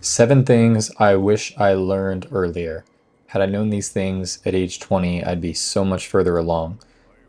Seven things I wish I learned earlier. Had I known these things at age 20, I'd be so much further along.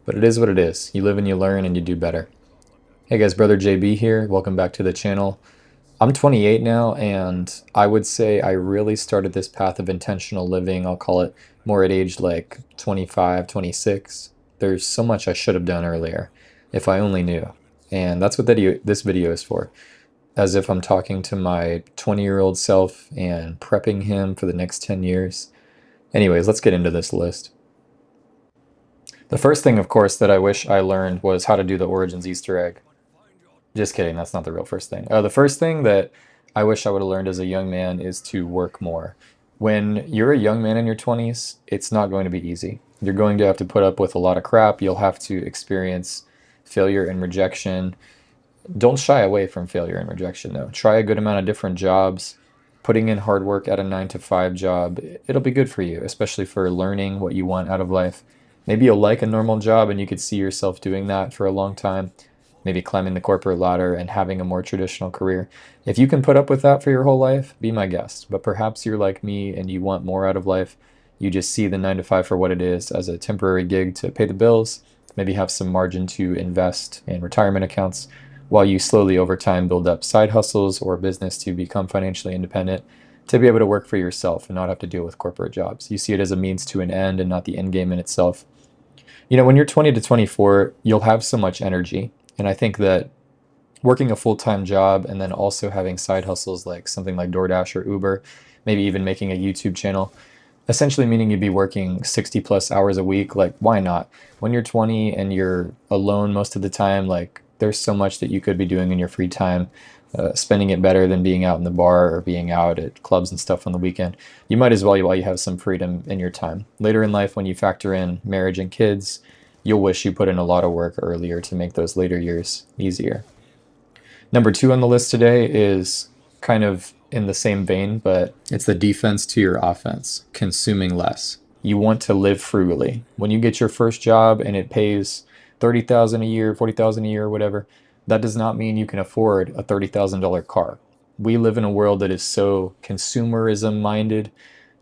But it is what it is. You live and you learn and you do better. Hey guys, Brother JB here. Welcome back to the channel. I'm 28 now, and I would say I really started this path of intentional living. I'll call it more at age like 25, 26. There's so much I should have done earlier if I only knew. And that's what this video is for, as if I'm talking to my 20-year-old self and prepping him for the next 10 years. Anyways, let's get into this list. The first thing, of course, that I wish I learned was how to do the Origins Easter egg. Just kidding, that's not the real first thing. The first thing that I wish I would have learned as a young man is to work more. When you're a young man in your 20s, it's not going to be easy. You're going to have to put up with a lot of crap. You'll have to experience failure and rejection. Don't shy away from failure and rejection, though. Try a good amount of different jobs. Putting in hard work at a 9 to 5 job, it'll be good for you, especially for learning what you want out of life. Maybe you'll like a normal job and you could see yourself doing that for a long time, maybe climbing the corporate ladder and having a more traditional career. If you can put up with that for your whole life, be my guest. But perhaps you're like me and you want more out of life. You just see the 9 to 5 for what it is, as a temporary gig to pay the bills, maybe have some margin to invest in retirement accounts, while you slowly over time build up side hustles or business to become financially independent, to be able to work for yourself and not have to deal with corporate jobs. You see it as a means to an end and not the end game in itself. You know, when you're 20 to 24, you'll have so much energy. And I think that working a full-time job and then also having side hustles like something like DoorDash or Uber, maybe even making a YouTube channel, essentially meaning you'd be working 60 plus hours a week. Like, why not? When you're 20 and you're alone most of the time, like, there's so much that you could be doing in your free time, spending it better than being out in the bar or being out at clubs and stuff on the weekend. You might as well while you have some freedom in your time. Later in life, when you factor in marriage and kids, you'll wish you put in a lot of work earlier to make those later years easier. Number 2 on the list today is kind of in the same vein, but it's the defense to your offense, consuming less. You want to live frugally. When you get your first job and it pays 30,000 a year, 40,000 a year, whatever, that does not mean you can afford a $30,000 car. We live in a world that is so consumerism minded,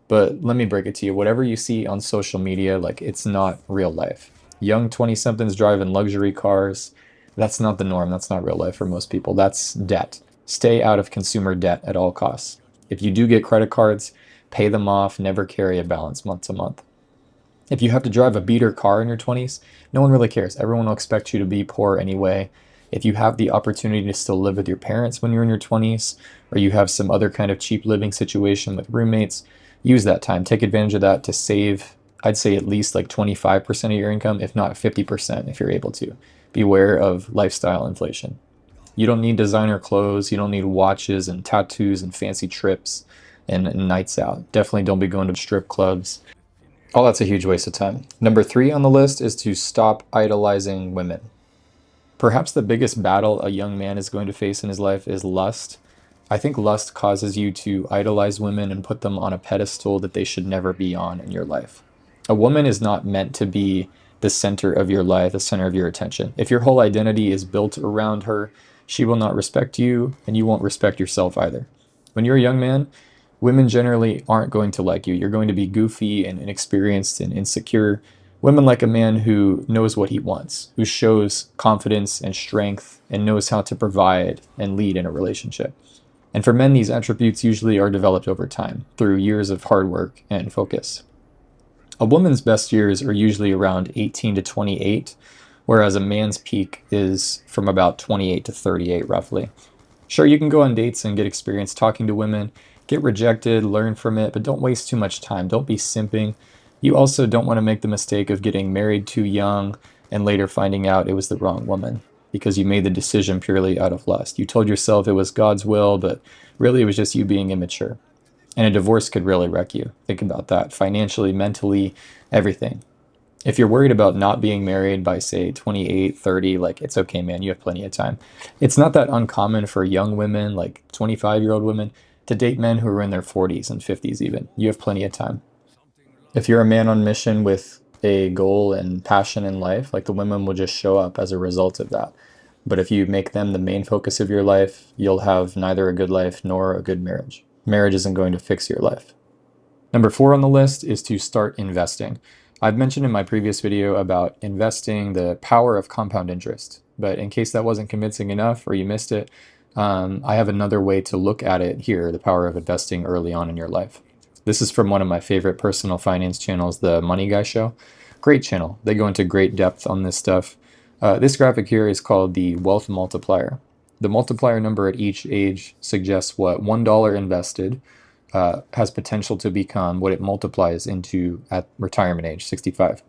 but let me break it to you. Whatever you see on social media, like, it's not real life. Young 20-somethings driving luxury cars, that's not the norm. That's not real life for most people. That's debt. Stay out of consumer debt at all costs. If you do get credit cards, pay them off, never carry a balance month to month. If you have to drive a beater car in your 20s, no one really cares. Everyone will expect you to be poor anyway. If you have the opportunity to still live with your parents when you're in your 20s, or you have some other kind of cheap living situation with roommates, use that time. Take advantage of that to save, I'd say, at least like 25% of your income, if not 50% if you're able to. Beware of lifestyle inflation. You don't need designer clothes. You don't need watches and tattoos and fancy trips and nights out. Definitely don't be going to strip clubs. All that's a huge waste of time. Number 3 on the list is to stop idolizing women. Perhaps the biggest battle a young man is going to face in his life is lust. I think lust causes you to idolize women and put them on a pedestal that they should never be on in your life. A woman is not meant to be the center of your life, the center of your attention. If your whole identity is built around her, she will not respect you, and you won't respect yourself either. When you're a young man, women generally aren't going to like you. You're going to be goofy and inexperienced and insecure. Women like a man who knows what he wants, who shows confidence and strength and knows how to provide and lead in a relationship. And for men, these attributes usually are developed over time through years of hard work and focus. A woman's best years are usually around 18 to 28, whereas a man's peak is from about 28 to 38 roughly. Sure, you can go on dates and get experience talking to women, get rejected, learn from it, but don't waste too much time. Don't be simping. You also don't want to make the mistake of getting married too young and later finding out it was the wrong woman because you made the decision purely out of lust. You told yourself it was God's will, but really it was just you being immature. And a divorce could really wreck you. Think about that. Financially, mentally, everything. If you're worried about not being married by, say, 28, 30, like, it's okay, man. You have plenty of time. It's not that uncommon for young women, like 25-year-old women, to date men who are in their 40s and 50s even. You have plenty of time. If you're a man on mission with a goal and passion in life, like, the women will just show up as a result of that. But if you make them the main focus of your life, you'll have neither a good life nor a good marriage. Marriage isn't going to fix your life. Number 4 on the list is to start investing. I've mentioned in my previous video about investing, the power of compound interest, but in case that wasn't convincing enough or you missed it, I have another way to look at it here, the power of investing early on in your life. This is from one of my favorite personal finance channels, the Money Guy Show. Great channel. They go into great depth on this stuff. This graphic here is called the wealth multiplier. The multiplier number at each age suggests what $1 invested has potential to become what it multiplies into at retirement age, 65.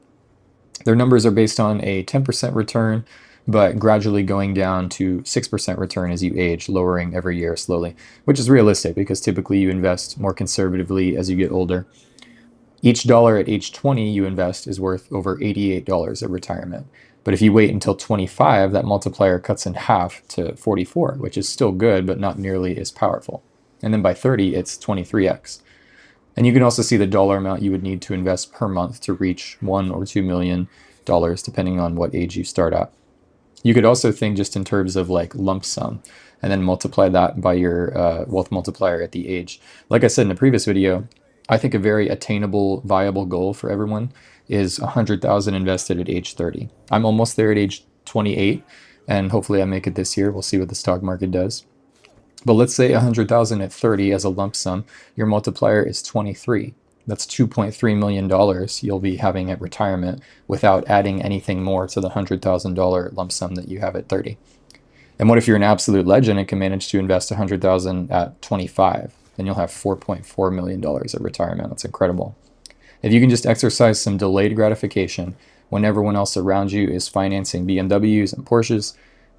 Their numbers are based on a 10% return, but gradually going down to 6% return as you age, lowering every year slowly, which is realistic because typically you invest more conservatively as you get older. Each dollar at age 20 you invest is worth over $88 at retirement. But if you wait until 25, that multiplier cuts in half to 44, which is still good, but not nearly as powerful. And then by 30, it's 23x. And you can also see the dollar amount you would need to invest per month to reach $1 or $2 million, depending on what age you start at. You could also think just in terms of like lump sum and then multiply that by your wealth multiplier at the age. Like I said in the previous video, I think a very attainable, viable goal for everyone is 100,000 invested at age 30. I'm almost there at age 28, and hopefully I make it this year. We'll see what the stock market does. But let's say 100,000 at 30 as a lump sum, your multiplier is 23. That's $2.3 million you'll be having at retirement without adding anything more to the $100,000 lump sum that you have at 30. And what if you're an absolute legend and can manage to invest 100,000 at 25? Then you'll have $4.4 million at retirement. That's incredible. If you can just exercise some delayed gratification when everyone else around you is financing BMWs and Porsches,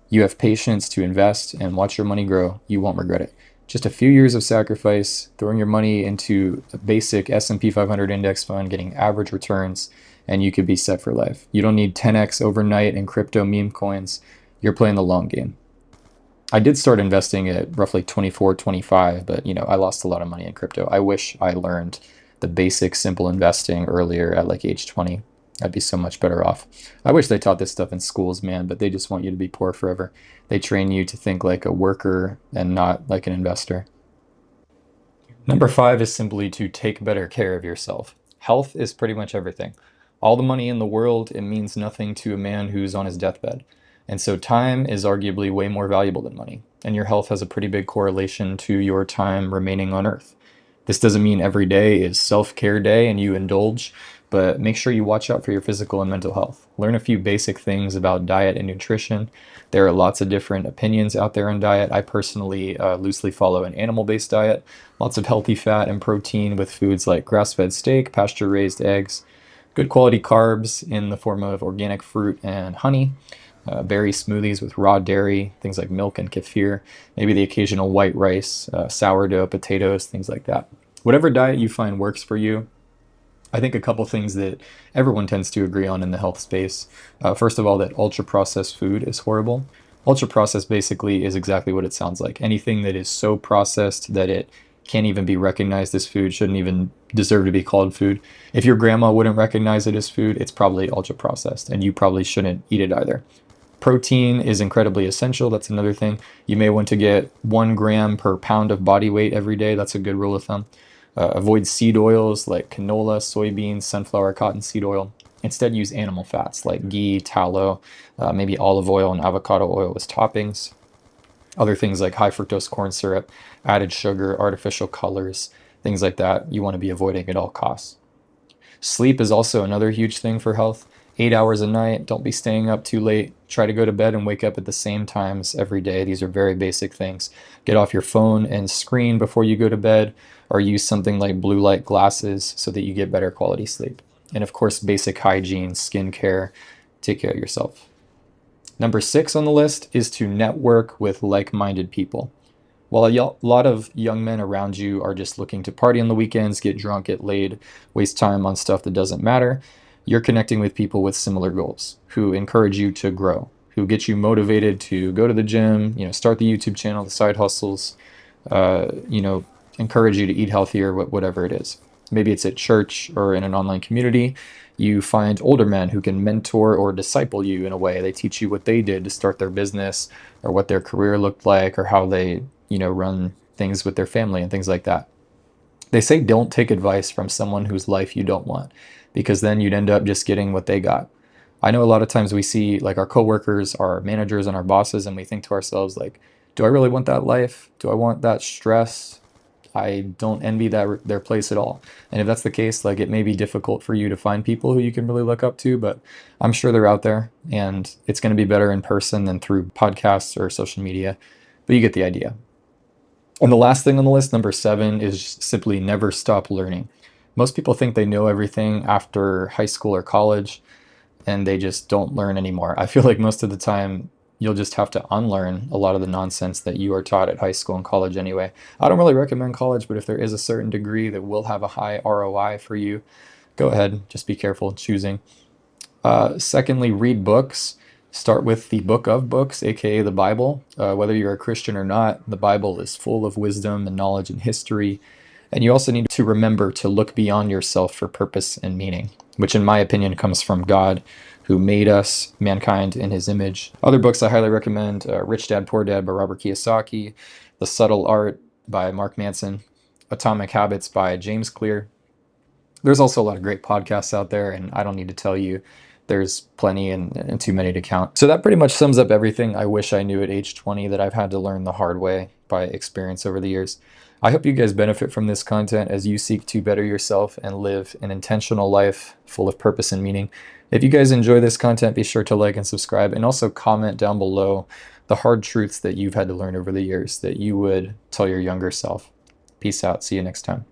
you have patience to invest and watch your money grow, you won't regret it. Just a few years of sacrifice, throwing your money into a basic S&P 500 index fund, getting average returns, and you could be set for life. You don't need 10x overnight in crypto meme coins. You're playing the long game. I did start investing at roughly 24, 25, but I lost a lot of money in crypto. I wish I learned the basic simple investing earlier at like age 20. I'd be so much better off. I wish they taught this stuff in schools, man, but they just want you to be poor forever. They train you to think like a worker and not like an investor. Number 5 is simply to take better care of yourself. Health is pretty much everything. All the money in the world, it means nothing to a man who's on his deathbed. And so time is arguably way more valuable than money. And your health has a pretty big correlation to your time remaining on Earth. This doesn't mean every day is self-care day and you indulge, but make sure you watch out for your physical and mental health. Learn a few basic things about diet and nutrition. There are lots of different opinions out there on diet. I personally loosely follow an animal-based diet. Lots of healthy fat and protein with foods like grass-fed steak, pasture-raised eggs, good quality carbs in the form of organic fruit and honey, berry smoothies with raw dairy, things like milk and kefir, maybe the occasional white rice, sourdough, potatoes, things like that. Whatever diet you find works for you. I think a couple things that everyone tends to agree on in the health space. First of all, that ultra-processed food is horrible. Ultra-processed basically is exactly what it sounds like. Anything that is so processed that it can't even be recognized as food, shouldn't even deserve to be called food. If your grandma wouldn't recognize it as food, it's probably ultra-processed, and you probably shouldn't eat it either. Protein is incredibly essential. That's another thing. You may want to get 1 gram per pound of body weight every day. That's a good rule of thumb. Avoid seed oils like canola, soybeans, sunflower, cottonseed oil. Instead, use animal fats like ghee, tallow, maybe olive oil and avocado oil as toppings. Other things like high fructose corn syrup, added sugar, artificial colors, things like that you want to be avoiding at all costs. Sleep is also another huge thing for health. 8 hours a night, don't be staying up too late. Try to go to bed and wake up at the same times every day. These are very basic things. Get off your phone and screen before you go to bed, or use something like blue light glasses so that you get better quality sleep. And of course, basic hygiene, skincare, take care of yourself. Number 6 on the list is to network with like-minded people. While a lot of young men around you are just looking to party on the weekends, get drunk, get laid, waste time on stuff that doesn't matter, you're connecting with people with similar goals, who encourage you to grow, who get you motivated to go to the gym, start the YouTube channel, the side hustles, encourage you to eat healthier, whatever it is. Maybe it's at church or in an online community. You find older men who can mentor or disciple you in a way. They teach you what they did to start their business, or what their career looked like, or how they, run things with their family and things like that. They say don't take advice from someone whose life you don't want, because then you'd end up just getting what they got. I know a lot of times we see like our coworkers, our managers, and our bosses, and we think to ourselves like, do I really want that life? Do I want that stress? I don't envy their place at all. And if that's the case, like it may be difficult for you to find people who you can really look up to, but I'm sure they're out there, and it's going to be better in person than through podcasts or social media. But you get the idea. And the last thing on the list, number 7, is simply never stop learning. Most people think they know everything after high school or college, and they just don't learn anymore. I feel like most of the time you'll just have to unlearn a lot of the nonsense that you are taught at high school and college anyway. I don't really recommend college, but if there is a certain degree that will have a high ROI for you, go ahead. Just be careful choosing. Secondly, read books. Start with the book of books, aka the Bible. Whether you're a Christian or not, the Bible is full of wisdom and knowledge and history. And you also need to remember to look beyond yourself for purpose and meaning, which in my opinion comes from God, who made us, mankind, in his image. Other books I highly recommend, Rich Dad, Poor Dad by Robert Kiyosaki, The Subtle Art by Mark Manson, Atomic Habits by James Clear. There's also a lot of great podcasts out there, and I don't need to tell you, there's plenty and too many to count. So that pretty much sums up everything I wish I knew at age 20 that I've had to learn the hard way by experience over the years. I hope you guys benefit from this content as you seek to better yourself and live an intentional life full of purpose and meaning. If you guys enjoy this content, be sure to like and subscribe, and also comment down below the hard truths that you've had to learn over the years that you would tell your younger self. Peace out. See you next time.